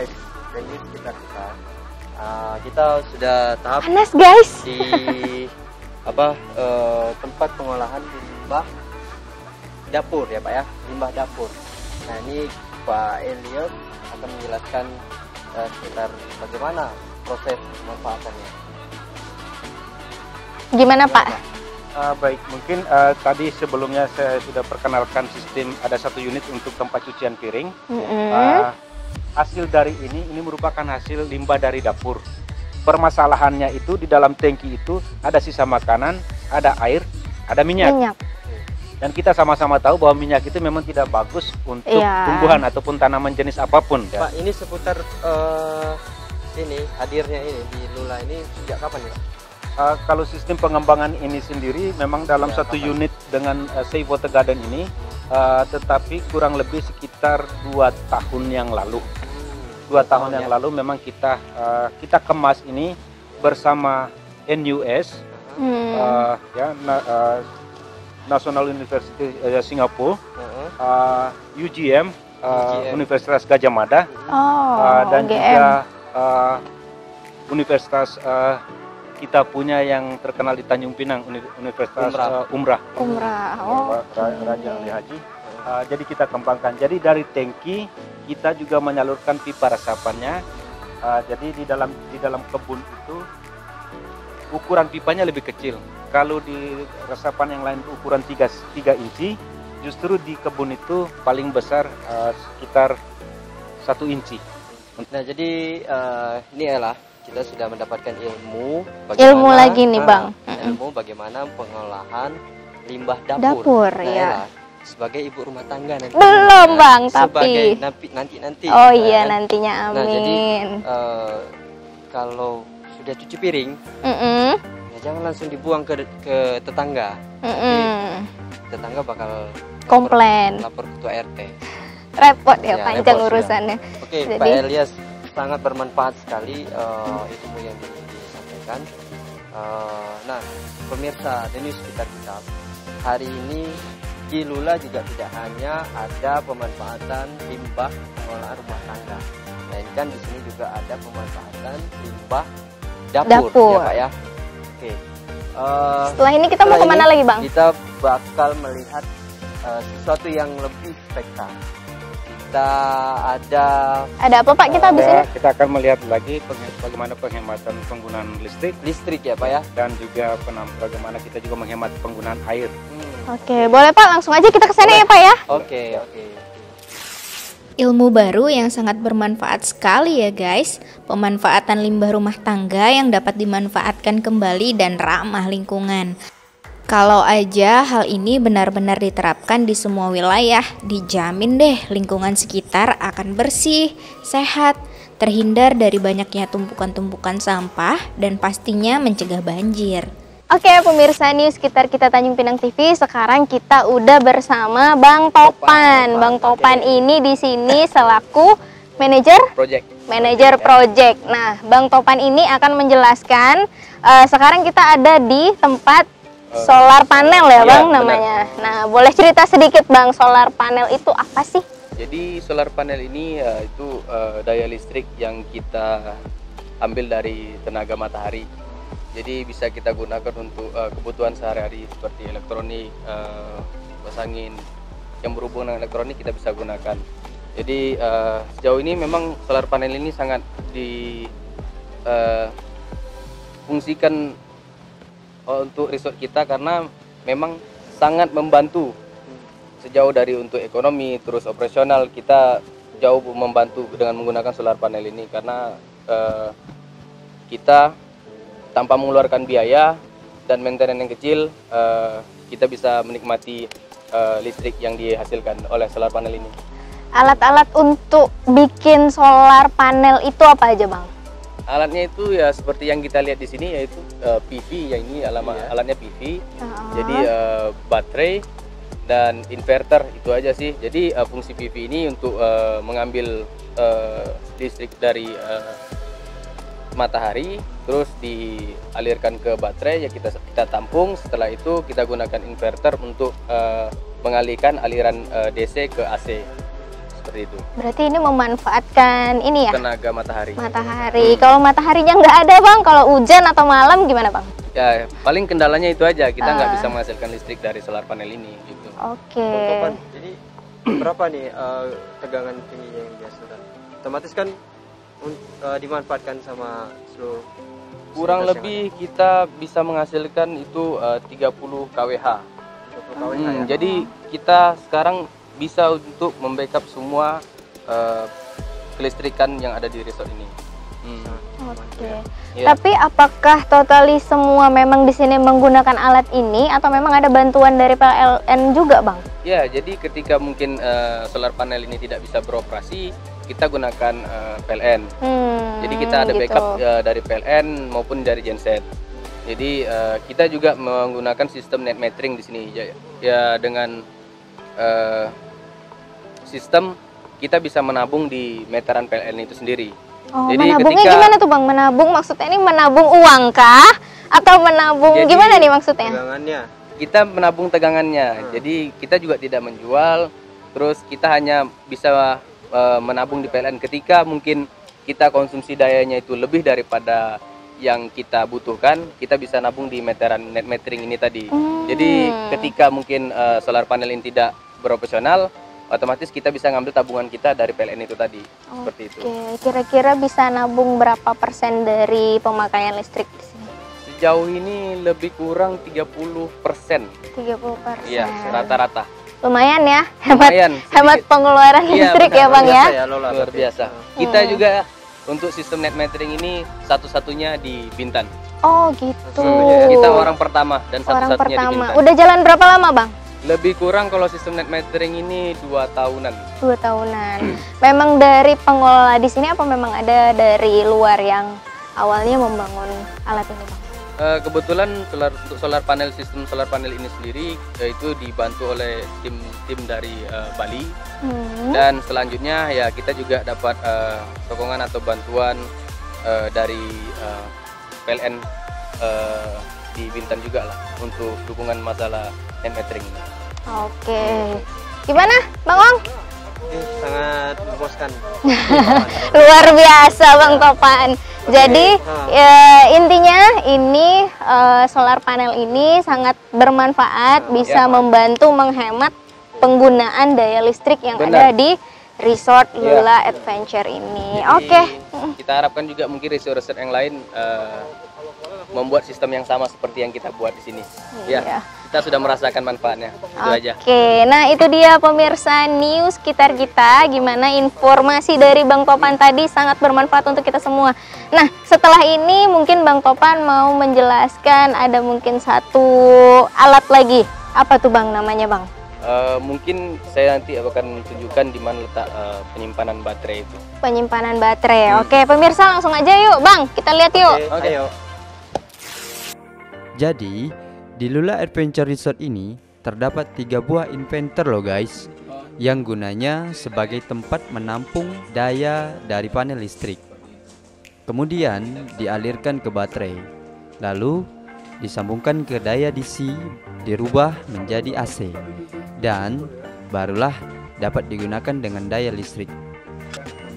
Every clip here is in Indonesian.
guys, ini kita kita sudah tahap panas guys di tempat pengolahan limbah dapur ya Pak ya, limbah dapur. Nah ini Pak Elias akan menjelaskan sekitar bagaimana proses pemanfaatannya. Gimana Pak? Baik, mungkin tadi sebelumnya saya sudah perkenalkan sistem, ada satu unit untuk tempat cucian piring. Hasil dari ini merupakan hasil limbah dari dapur. Permasalahannya itu di dalam tangki itu ada sisa makanan, ada air, ada minyak. Dan kita sama-sama tahu bahwa minyak itu memang tidak bagus untuk tumbuhan ataupun tanaman jenis apapun. Pak, ini seputar ini hadirnya ini di Lula ini sejak kapan ya? Kalau sistem pengembangan ini sendiri memang dalam satu unit dengan Save Water Garden ini, tetapi kurang lebih sekitar 2 tahun yang lalu. 2 tahun yang lalu memang kita kemas ini bersama NUS, National University Singapura, UGM, Universitas Gadjah Mada, dan juga Universitas kita punya yang terkenal di Tanjung Pinang, Universitas Umrah. Raja Ali Haji. Jadi kita kembangkan. Jadi dari tangki kita juga menyalurkan pipa resapannya. Jadi di dalam kebun itu ukuran pipanya lebih kecil. Kalau di resapan yang lain ukuran 3 inci, justru di kebun itu paling besar sekitar 1 inci. Nah jadi ini adalah kita sudah mendapatkan ilmu lagi nih Bang. Ilmu bagaimana pengolahan limbah dapur. Ya. Sebagai ibu rumah tangga nanti. Belum Bang, tapi nanti. Oh iya nantinya, amin. Nah jadi kalau sudah cuci piring, ya jangan langsung dibuang ke tetangga. Tetangga bakal komplain. Lapor ketua RT. Repot ya, panjang urusannya. Oke, Pak Elias, sangat bermanfaat sekali ilmu yang disampaikan. Nah, pemirsa The News kita hari ini di Lula juga tidak hanya ada pemanfaatan limbah pengolahan rumah tangga, melainkan di sini juga ada pemanfaatan limbah dapur. Ya Pak ya. Oke. Setelah ini kita mau kemana lagi Bang? Kita bakal melihat sesuatu yang lebih spektakuler. Ada apa Pak kita habis ini? Kita akan melihat lagi bagaimana penghematan penggunaan listrik ya Pak ya, dan juga bagaimana kita juga menghemat penggunaan air. Oke, boleh Pak, langsung aja kita ke sana ya Pak ya. Oke. Ilmu baru yang sangat bermanfaat sekali ya guys. Pemanfaatan limbah rumah tangga yang dapat dimanfaatkan kembali dan ramah lingkungan. Kalau aja hal ini benar-benar diterapkan di semua wilayah, dijamin deh lingkungan sekitar akan bersih, sehat, terhindar dari banyaknya tumpukan-tumpukan sampah, dan pastinya mencegah banjir. Oke pemirsa News sekitar kita Tanjung Pinang TV, sekarang kita udah bersama Bang Topan. Bang Topan ini di sini selaku manajer project. Nah, Bang Topan ini akan menjelaskan. Sekarang kita ada di tempat solar panel ya Bang namanya. Benar. Nah, boleh cerita sedikit Bang, solar panel itu apa sih? Jadi solar panel ini itu daya listrik yang kita ambil dari tenaga matahari. Jadi bisa kita gunakan untuk kebutuhan sehari-hari seperti elektronik, kipas angin, yang berhubungan dengan elektronik kita bisa gunakan. Jadi sejauh ini memang solar panel ini sangat difungsikan untuk resort kita karena memang sangat membantu sejauh dari untuk ekonomi, terus operasional kita jauh membantu dengan menggunakan solar panel ini karena kita tanpa mengeluarkan biaya dan maintenance yang kecil kita bisa menikmati listrik yang dihasilkan oleh solar panel ini. Alat-alat untuk bikin solar panel itu apa aja Bang? Alatnya itu ya seperti yang kita lihat di sini, yaitu PV, yang ini alatnya PV. Jadi baterai dan inverter, itu aja sih. Jadi fungsi PV ini untuk mengambil listrik dari matahari, terus dialirkan ke baterai, ya kita tampung. Setelah itu kita gunakan inverter untuk mengalihkan aliran DC ke AC. seperti itu. Berarti ini memanfaatkan ini ya? Tenaga matahari. Matahari. Kalau mataharinya nggak ada Bang, kalau hujan atau malam gimana Bang? Ya, paling kendalanya itu aja, kita nggak bisa menghasilkan listrik dari solar panel ini gitu. Oke. Jadi berapa nih tegangan tingginya yang dihasilkan? Otomatis kan dimanfaatkan sama seluruh Kurang lebih kita bisa menghasilkan itu 30 kWh. Jadi kita sekarang bisa untuk membackup semua kelistrikan yang ada di resort ini. Oke. Ya. Tapi apakah totali semua memang di sini menggunakan alat ini atau memang ada bantuan dari PLN juga, Bang? Ya, jadi ketika mungkin solar panel ini tidak bisa beroperasi, kita gunakan PLN. Jadi kita ada backup dari PLN maupun dari genset. Jadi kita juga menggunakan sistem net metering di sini. Ya dengan sistem kita bisa menabung di meteran PLN itu sendiri. Oh, jadi menabungnya gimana tuh Bang? Menabung maksudnya ini menabung uang kah? Atau menabung gimana nih maksudnya? Tegangannya. Kita menabung tegangannya. Jadi kita juga tidak menjual. Terus kita hanya bisa menabung di PLN ketika mungkin kita konsumsi dayanya itu lebih daripada yang kita butuhkan, kita bisa nabung di meteran net metering ini tadi. Jadi ketika mungkin solar panel ini tidak beroperasional, otomatis kita bisa ngambil tabungan kita dari PLN itu tadi. Seperti itu. Kira-kira bisa nabung berapa persen dari pemakaian listrik di sini? Sejauh ini lebih kurang 30%. 30%. Iya, rata-rata. Lumayan ya, hemat pengeluaran listrik ya Bang ya. Luar biasa. Kita juga untuk sistem net metering ini satu-satunya di Bintan. Oh gitu. Kita orang pertama dan satu-satunya di Bintan. Udah jalan berapa lama Bang? Lebih kurang kalau sistem net metering ini 2 tahunan. 2 tahunan. Memang dari pengelola di sini apa memang ada dari luar yang awalnya membangun alat ini Bang? Kebetulan untuk sistem solar panel ini sendiri itu dibantu oleh tim dari Bali. Dan selanjutnya ya kita juga dapat sokongan atau bantuan dari PLN di Bintan juga lah untuk dukungan masalah net metering ini. Oke. Gimana Bang Ong? Sangat memuaskan. Luar biasa Bang Topan. Jadi intinya ini solar panel ini sangat bermanfaat, bisa membantu menghemat penggunaan daya listrik yang ada di resort Lula Adventure ini. Oke. Kita harapkan juga mungkin resort-resort yang lain membuat sistem yang sama seperti yang kita buat di sini. Ya, kita sudah merasakan manfaatnya. Itu aja. Oke, nah itu dia pemirsa news sekitar kita. Gimana informasi dari Bang Topan tadi sangat bermanfaat untuk kita semua. Nah, setelah ini mungkin Bang Topan mau menjelaskan ada mungkin satu alat lagi. Apa tuh Bang namanya Bang? Mungkin saya nanti akan tunjukkan di mana letak penyimpanan baterai itu. Penyimpanan baterai. Oke, pemirsa langsung aja yuk Bang, kita lihat yuk. Oke. Ayo. Jadi, di Lula Adventure Resort ini terdapat 3 buah inverter loh guys, yang gunanya sebagai tempat menampung daya dari panel listrik. Kemudian dialirkan ke baterai, lalu disambungkan ke daya DC, dirubah menjadi AC, dan barulah dapat digunakan dengan daya listrik.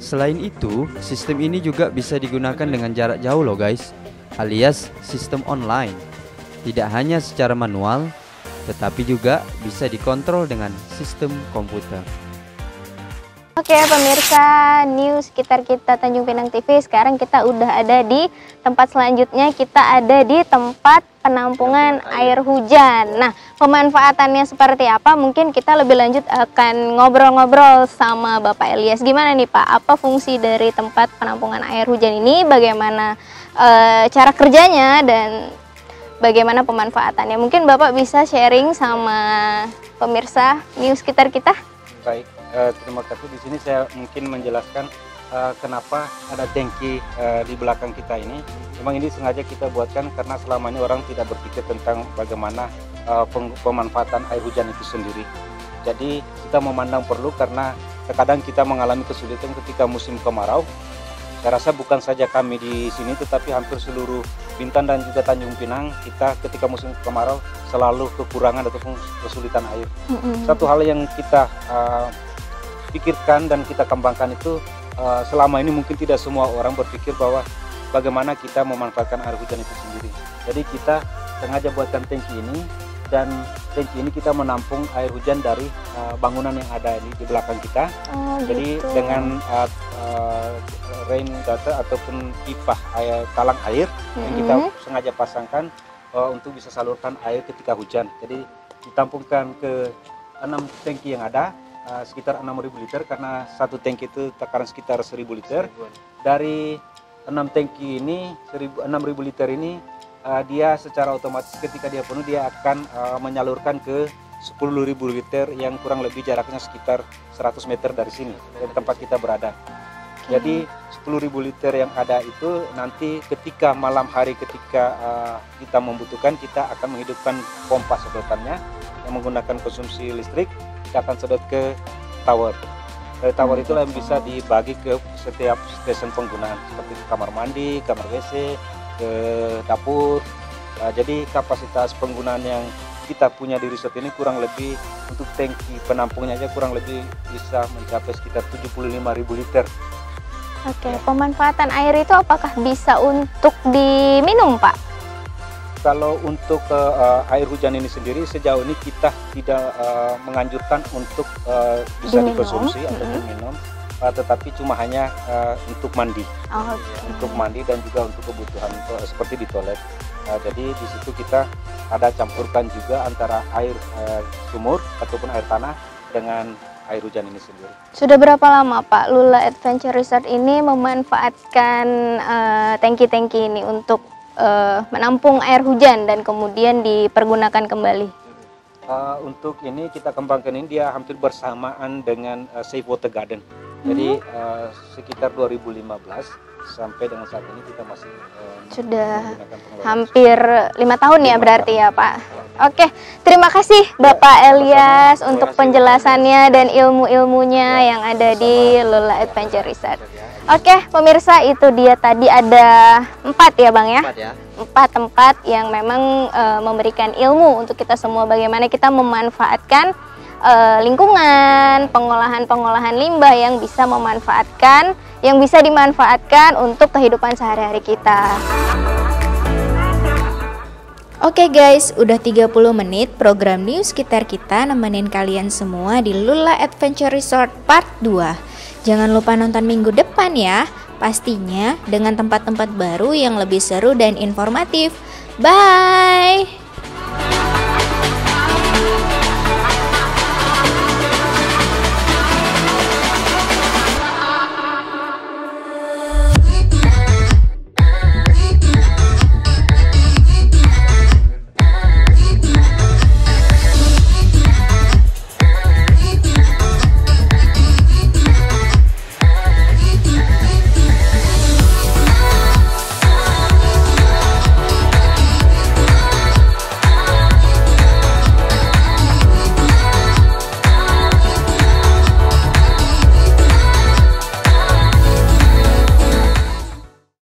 Selain itu, sistem ini juga bisa digunakan dengan jarak jauh loh guys, alias sistem online. Tidak hanya secara manual, tetapi juga bisa dikontrol dengan sistem komputer. Oke pemirsa news sekitar kita Tanjung Pinang TV, sekarang kita udah ada di tempat selanjutnya. Kita ada di tempat penampungan air hujan. Nah, pemanfaatannya seperti apa? Mungkin kita lebih lanjut akan ngobrol-ngobrol sama Bapak Elias. Gimana nih Pak, apa fungsi dari tempat penampungan air hujan ini? Bagaimana cara kerjanya dan bagaimana pemanfaatannya? Mungkin Bapak bisa sharing sama pemirsa news sekitar kita. Baik, terima kasih. Di sini saya mungkin menjelaskan kenapa ada tangki di belakang kita ini. Memang ini sengaja kita buatkan karena selama ini orang tidak berpikir tentang bagaimana pemanfaatan air hujan itu sendiri. Jadi kita memandang perlu karena terkadang kita mengalami kesulitan ketika musim kemarau. Saya rasa bukan saja kami di sini, tetapi hampir seluruh Bintan dan juga Tanjung Pinang, kita ketika musim kemarau selalu kekurangan ataupun kesulitan air. Satu hal yang kita pikirkan dan kita kembangkan itu selama ini mungkin tidak semua orang berpikir bahwa bagaimana kita memanfaatkan air hujan itu sendiri. Jadi kita sengaja buatkan tangki ini, dan tangki ini kita menampung air hujan dari bangunan yang ada di belakang kita. Jadi gitu. dengan rain gutter ataupun pipa talang air yang kita sengaja pasangkan untuk bisa salurkan air ketika hujan. Jadi ditampungkan ke 6 tangki yang ada, sekitar 6.000 liter, karena satu tangki itu takaran sekitar 1.000 liter. Dari 6 tangki ini, 6.000 liter ini, dia secara otomatis ketika dia penuh dia akan menyalurkan ke 10.000 liter yang kurang lebih jaraknya sekitar 100 meter dari sini, dari tempat kita berada. Jadi 10.000 liter yang ada itu nanti ketika malam hari ketika kita membutuhkan, kita akan menghidupkan pompa sedotannya yang menggunakan konsumsi listrik. Kita akan sedot ke tower. Dari tower itulah yang bisa dibagi ke setiap stasiun penggunaan, seperti kamar mandi, kamar WC, ke dapur. Jadi kapasitas penggunaan yang kita punya di resort ini kurang lebih untuk tangki penampungnya aja kurang lebih bisa mencapai sekitar 75.000 liter. Oke, pemanfaatan air itu apakah bisa untuk diminum, Pak? Kalau untuk air hujan ini sendiri sejauh ini kita tidak menganjurkan untuk bisa dikonsumsi atau diminum, tetapi cuma hanya untuk mandi, untuk mandi dan juga untuk kebutuhan seperti di toilet. Jadi di situ kita ada campurkan juga antara air sumur ataupun air tanah dengan air hujan ini sendiri. Sudah berapa lama Pak Lula Adventure Resort ini memanfaatkan tangki-tangki ini untuk menampung air hujan dan kemudian dipergunakan kembali? Untuk ini kita kembangkan ini dia hampir bersamaan dengan Safe Water Garden. Jadi sekitar 2015 sampai dengan saat ini kita masih sudah hampir 5 tahun ya berarti ya Pak. Oke, terima kasih Bapak Elias untuk penjelasannya dan ilmu-ilmunya yang ada di Lula Adventure Resort. Oke, pemirsa, itu dia tadi ada 4 ya Bang ya? 4 tempat yang memang memberikan ilmu untuk kita semua bagaimana kita memanfaatkan lingkungan, pengolahan limbah yang bisa dimanfaatkan untuk kehidupan sehari-hari kita. Oke guys, udah 30 menit program news sekitar kita nemenin kalian semua di Lula Adventure Resort Part 2. Jangan lupa nonton minggu depan ya, pastinya dengan tempat-tempat baru yang lebih seru dan informatif. Bye!